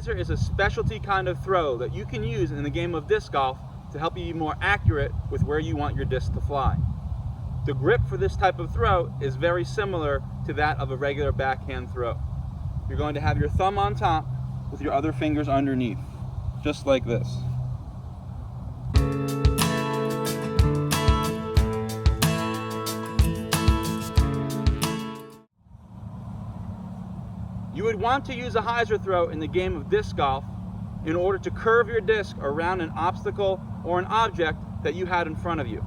hyzer is a specialty kind of throw that you can use in the game of disc golf to help you be more accurate with where you want your disc to fly. The grip for this type of throw is very similar to that of a regular backhand throw. You're going to have your thumb on top with your other fingers underneath, just like this. You would want to use a hyzer throw in the game of disc golf in order to curve your disc around an obstacle or an object that you had in front of you.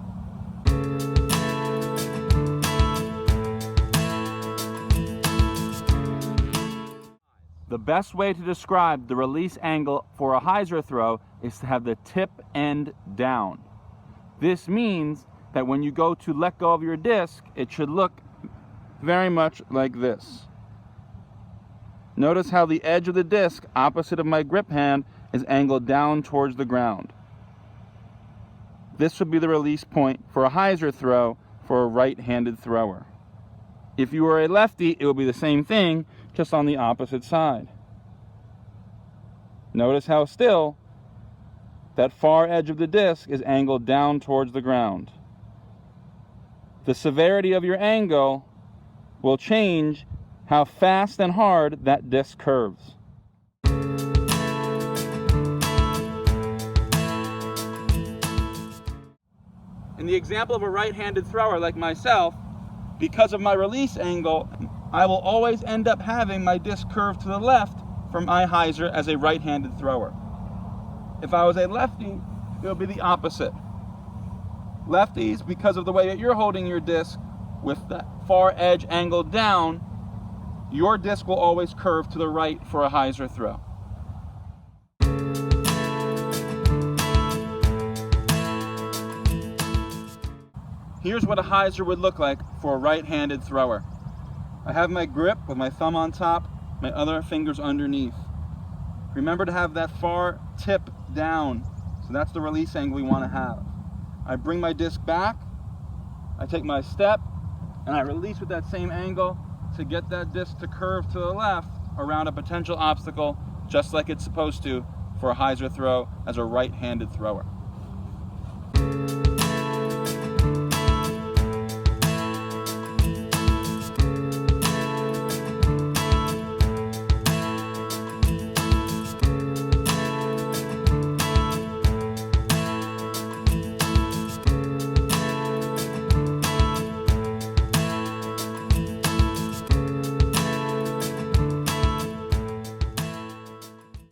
The best way to describe the release angle for a hyzer throw is to have the tip end down. This means that when you go to let go of your disc, it should look very much like this. Notice how the edge of the disc opposite of my grip hand is angled down towards the ground. This would be the release point for a hyzer throw for a right-handed thrower. If you were a lefty, it would be the same thing, just on the opposite side. Notice how still that far edge of the disc is angled down towards the ground. The severity of your angle will change how fast and hard that disc curves. In the example of a right-handed thrower like myself, because of my release angle, I will always end up having my disc curved to the left from my hyzer as a right-handed thrower. If I was a lefty, it would be the opposite. Lefties, because of the way that you're holding your disc with that far edge angled down, your disc will always curve to the right for a hyzer throw. Here's what a hyzer would look like for a right-handed thrower. I have my grip with my thumb on top, my other fingers underneath. Remember to have that far tip down, so that's the release angle we want to have. I bring my disc back, I take my step, and I release with that same angle to get that disc to curve to the left around a potential obstacle, just like it's supposed to for a hyzer throw as a right-handed thrower.